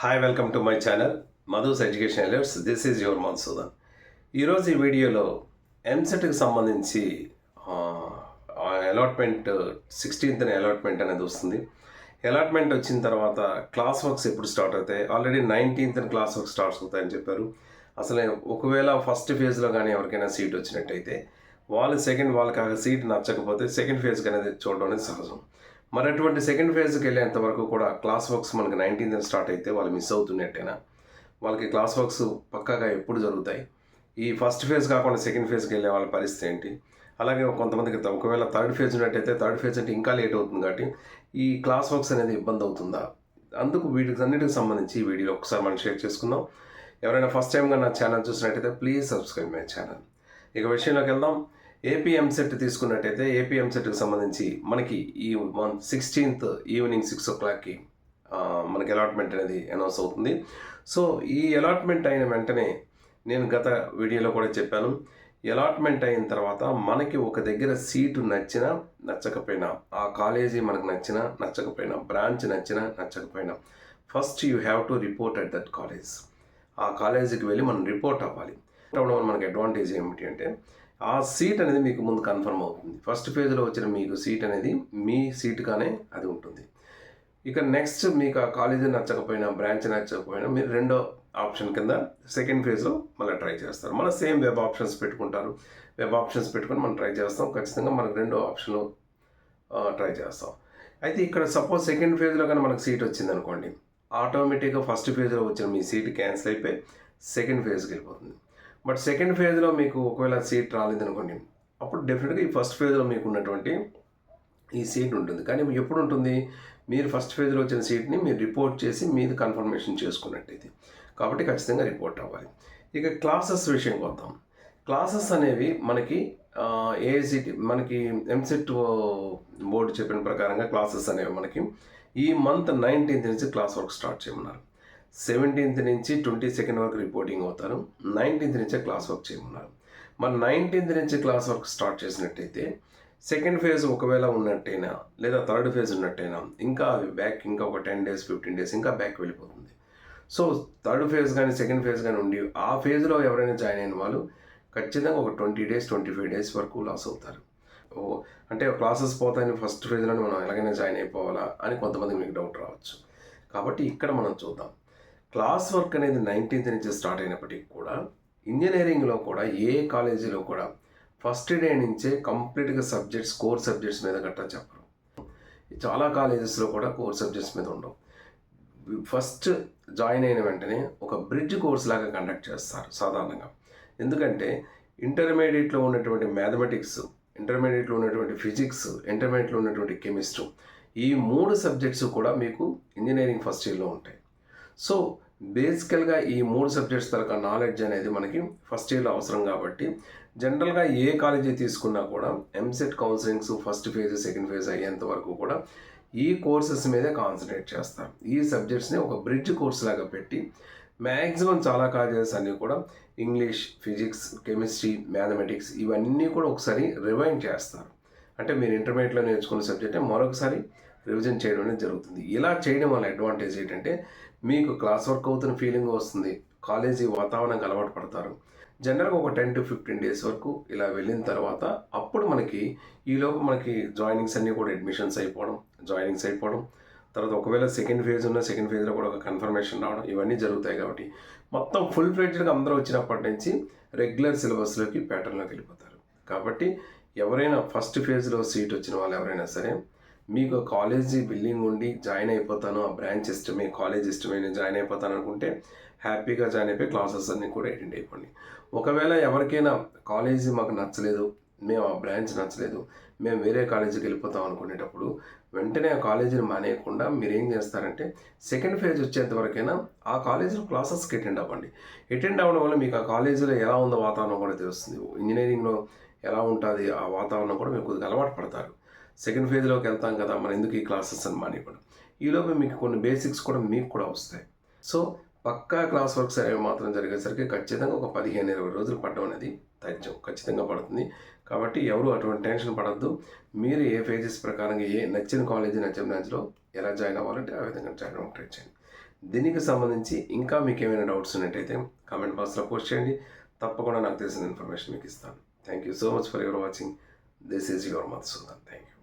Hi welcome to my channel Madhu's education alerts. This is your Madhusudan. ఈరోజు ఈ వీడియోలో ఎంసెట్కి సంబంధించి అలాట్మెంట్ 16th అలాట్మెంట్ అనేది వస్తుంది. అలాట్మెంట్ వచ్చిన తర్వాత క్లాస్ వర్క్స్ ఎప్పుడు స్టార్ట్ అవుతాయి? Already 19th class work starts అవుతాయని చెప్పారు. అసలు ఒకవేళ ఫస్ట్ ఫేజ్లో కానీ ఎవరికైనా సీట్ వచ్చినట్టయితే వాళ్ళకి ఆ సీట్ నచ్చకపోతే సెకండ్ ఫేజ్కి అనేది చూడడం అనేది సహజం. మరి అటువంటి సెకండ్ ఫేజ్కి వెళ్ళేంత వరకు కూడా క్లాస్ వర్క్స్ మనకి 19th స్టార్ట్ అయితే వాళ్ళు మిస్ అవుతున్నట్టేనా? వాళ్ళకి క్లాస్ వర్క్స్ పక్కాగా ఎప్పుడు జరుగుతాయి? ఈ ఫస్ట్ ఫేజ్ కాకుండా సెకండ్ ఫేజ్కి వెళ్ళే వాళ్ళ పరిస్థితి ఏంటి? అలాగే కొంతమందికి ఒకవేళ థర్డ్ ఫేజ్ ఉన్నట్టయితే థర్డ్ ఫేజ్ అంటే ఇంకా లేట్ అవుతుంది కాబట్టి ఈ క్లాస్ వర్క్స్ అనేది ఇబ్బంది అవుతుందా? అందుకు వీటికి అన్నిటికి సంబంధించి ఈ వీడియోలో ఒకసారి మనం షేర్ చేసుకుందాం. ఎవరైనా ఫస్ట్ టైంగా నా ఛానల్ చూసినట్టయితే ప్లీజ్ సబ్స్క్రైబ్ మై ఛానల్. ఇక విషయంలోకి వెళ్దాం. ఏపీ ఎంసెట్ తీసుకున్నట్టయితే ఏపీ ఎంసెట్కి సంబంధించి మనకి ఈ 16th ఈవినింగ్ 6 o'clockకి మనకి అలాట్మెంట్ అనేది అనౌన్స్ అవుతుంది. సో ఈ అలాట్మెంట్ అయిన వెంటనే నేను గత వీడియోలో కూడా చెప్పాను, అలాట్మెంట్ అయిన తర్వాత మనకి ఒక దగ్గర సీటు నచ్చినా నచ్చకపోయినా, ఆ కాలేజీ మనకు నచ్చినా నచ్చకపోయినా, బ్రాంచ్ నచ్చినా నచ్చకపోయినా, first you have to report at that college. ఆ కాలేజీకి వెళ్ళి మనం రిపోర్ట్ అవ్వాలి. అవ్వడం వల్ల మనకి అడ్వాంటేజ్ ఏమిటి అంటే ఆ సీట్ అనేది మీకు ముందు కన్ఫర్మ్ అవుతుంది. ఫస్ట్ ఫేజ్లో వచ్చిన మీకు సీట్ అనేది మీ సీటుగానే అది ఉంటుంది. ఇక నెక్స్ట్ మీకు ఆ కాలేజీ నచ్చకపోయినా, బ్రాంచ్ నచ్చకపోయినా మీరు రెండో ఆప్షన్ కింద సెకండ్ ఫేజ్లో మళ్ళీ ట్రై చేస్తారు. మళ్ళీ సేమ్ వెబ్ ఆప్షన్స్ పెట్టుకుంటారు. వెబ్ ఆప్షన్స్ పెట్టుకొని మనం ట్రై చేస్తాం. ఖచ్చితంగా మనకు రెండో ఆప్షన్ ట్రై చేస్తాం. అయితే ఇక్కడ సపోజ్ సెకండ్ ఫేజ్లో కానీ మనకు సీట్ వచ్చింది అనుకోండి, ఆటోమేటిక్గా ఫస్ట్ ఫేజ్లో వచ్చిన మీ సీట్ క్యాన్సిల్ అయిపోయి సెకండ్ ఫేజ్కి వెళ్ళిపోతుంది. బట్ సెకండ్ ఫేజ్లో మీకు ఒకవేళ సీట్ రాలేదనుకోండి, అప్పుడు డెఫినెట్గా ఈ ఫస్ట్ ఫేజ్లో మీకు ఉన్నటువంటి ఈ సీట్ ఉంటుంది. కానీ ఎప్పుడు ఉంటుంది? మీరు ఫస్ట్ ఫేజ్లో వచ్చిన సీట్ని మీరు రిపోర్ట్ చేసి మీది కన్ఫర్మేషన్ చేసుకున్నట్టయితే. కాబట్టి ఖచ్చితంగా రిపోర్ట్ అవ్వాలి. ఇక క్లాసెస్ విషయంకి వద్దాం. క్లాసెస్ అనేవి మనకి ఏఐసిటి మనకి ఎంసెట్ బోర్డు చెప్పిన ప్రకారంగా క్లాసెస్ అనేవి మనకి ఈ మంత్ 19th నుంచి క్లాస్ వర్క్ స్టార్ట్ చేయమన్నారు. 17th నుంచి 22nd వరకు రిపోర్టింగ్ అవుతారు. 19th నుంచే క్లాస్ వర్క్ చేయమన్నారు. మరి 19th నుంచి క్లాస్ వర్క్ స్టార్ట్ చేసినట్టయితే సెకండ్ ఫేజ్ ఒకవేళ ఉన్నట్టయినా లేదా థర్డ్ ఫేజ్ ఉన్నట్టయినా ఇంకా బ్యాక్ ఇంకా ఒక 10 days 15 days ఇంకా బ్యాక్ వెళ్ళిపోతుంది. సో థర్డ్ ఫేజ్ కానీ సెకండ్ ఫేజ్ కానీ ఉండి ఆ ఫేజ్లో ఎవరైనా జాయిన్ అయిన వాళ్ళు ఖచ్చితంగా ఒక 20 days 25 days వరకు లాస్ అవుతారు. అంటే క్లాసెస్ పోతాయని ఫస్ట్ ఫేజ్లోనే మనం ఎలాగైనా జాయిన్ అయిపోవాలా అని కొంతమందికి మీకు డౌట్ రావచ్చు. కాబట్టి ఇక్కడ మనం చూద్దాం. క్లాస్ వర్క్ అనేది 19th నుంచి స్టార్ట్ అయినప్పటికీ కూడా ఇంజనీరింగ్లో కూడా ఏ కాలేజీలో కూడా ఫస్ట్ డే నుంచే కంప్లీట్గా కోర్ సబ్జెక్ట్స్ మీద గట్టా చెప్పరు. చాలా కాలేజెస్లో కూడా కోర్ సబ్జెక్ట్స్ మీద ఉండవు. ఫస్ట్ జాయిన్ అయిన వెంటనే ఒక బ్రిడ్జ్ కోర్స్ లాగా కండక్ట్ చేస్తారు సాధారణంగా. ఎందుకంటే ఇంటర్మీడియట్లో ఉన్నటువంటి మ్యాథమెటిక్స్, ఇంటర్మీడియట్లో ఉన్నటువంటి ఫిజిక్స్, ఇంటర్మీడియట్లో ఉన్నటువంటి కెమిస్ట్రీ, ఈ 3 సబ్జెక్ట్స్ కూడా మీకు ఇంజనీరింగ్ ఫస్ట్ ఇయర్లో ఉంటాయి. సో బేసికల్గా ఈ 3 సబ్జెక్ట్స్ తరగ నాలెడ్జ్ అనేది మనకి ఫస్ట్ ఇయర్లో అవసరం కాబట్టి జనరల్గా ఏ కాలేజీ తీసుకున్నా కూడా EAMCET counsellings first phase second phase అయ్యేంత వరకు కూడా ఈ కోర్సెస్ మీదే కాన్సన్ట్రేట్ చేస్తారు. ఈ సబ్జెక్ట్స్ని ఒక బ్రిడ్జ్ కోర్స్ లాగా పెట్టి మ్యాక్సిమం చాలా కాలేజెస్ అన్నీ కూడా ఇంగ్లీష్, ఫిజిక్స్, కెమిస్ట్రీ, మ్యాథమెటిక్స్ ఇవన్నీ కూడా ఒకసారి రివైండ్ చేస్తారు. అంటే మీరు ఇంటర్మీడియట్లో నేర్చుకున్న సబ్జెక్టే మరొకసారి రివిజన్ చేయడం అనేది జరుగుతుంది. ఇలా చేయడం వల్ల అడ్వాంటేజ్ ఏంటంటే మీకు క్లాస్ వర్క్ అవుతున్న ఫీలింగ్ వస్తుంది, కాలేజీ వాతావరణంకి అలవాటు పడతారు. జనరల్గా ఒక 10 to 15 days వరకు ఇలా వెళ్ళిన తర్వాత అప్పుడు ఈలోపు మనకి జాయినింగ్స్ అన్నీ కూడా జాయినింగ్స్ అయిపోవడం, తర్వాత ఒకవేళ సెకండ్ ఫేజ్ ఉన్న సెకండ్ ఫేజ్లో కూడా ఒక కన్ఫర్మేషన్ రావడం ఇవన్నీ జరుగుతాయి. కాబట్టి మొత్తం ఫుల్ ఫ్లెడ్జ్డ్గా అందరూ వచ్చినప్పటి నుంచి రెగ్యులర్ సిలబస్లోకి ప్యాటర్న్లోకి వెళ్ళిపోతారు. కాబట్టి ఎవరైనా ఫస్ట్ ఫేజ్లో సీట్ వచ్చిన వాళ్ళు ఎవరైనా సరే మీకు కాలేజీ బిల్డింగ్ ఉండి జాయిన్ అయిపోతాను, ఆ బ్రాంచ్ ఇష్టమే, కాలేజ్ ఇష్టమే, నేను జాయిన్ అయిపోతాను అనుకుంటే హ్యాపీగా జాయిన్ అయిపోయి క్లాసెస్ అన్నీ కూడా అటెండ్ అయిపోండి. ఒకవేళ ఎవరికైనా కాలేజీ మాకు నచ్చలేదు, మేము ఆ బ్రాంచ్ నచ్చలేదు, మేము వేరే కాలేజీకి వెళ్ళిపోతాం అనుకునేటప్పుడు వెంటనే ఆ కాలేజీని మానేయకుండా మీరు ఏం చేస్తారంటే సెకండ్ ఫేజ్ వచ్చేంత వరకైనా ఆ కాలేజీలో క్లాసెస్కి అటెండ్ అవ్వండి. అటెండ్ అవ్వడం వల్ల మీకు ఆ కాలేజీలో ఎలా ఉందో వాతావరణం కూడా తెలుస్తుంది. ఇంజనీరింగ్లో ఎలా ఉంటుంది ఆ వాతావరణం కూడా మీకు కొద్దిగా అలవాటు పడతారు. సెకండ్ ఫేజ్లోకి వెళ్తాం కదా, మనం ఎందుకు ఈ క్లాసెస్ అని మానేయకూడదు. ఈలోపు మీకు కొన్ని బేసిక్స్ కూడా మీకు కూడా వస్తాయి. సో పక్కా క్లాస్ వర్క్స్ అనేవి మాత్రం జరిగేసరికి ఖచ్చితంగా ఒక 15-20 రోజులు పడడం అనేది తథ్యం, ఖచ్చితంగా పడుతుంది. కాబట్టి ఎవరు అటువంటి టెన్షన్ పడద్దు. మీరు ఏ ఫేజెస్ ప్రకారంగా నచ్చిన కాలేజీ నచ్చిన బ్రాంచ్లో ఎలా జాయిన్ అవ్వాలంటే ఆ విధంగా జాయిన్ అవ్వడం ట్రై చేయండి. దీనికి సంబంధించి ఇంకా మీకు ఏమైనా డౌట్స్ ఉన్నట్టయితే కామెంట్ బాక్స్లో పోస్ట్ చేయండి. తప్పకుండా నాకు తెలిసిన ఇన్ఫర్మేషన్ మీకు ఇస్తాను. Thank you so much for your watching. This is your Madhusudan. Thank you.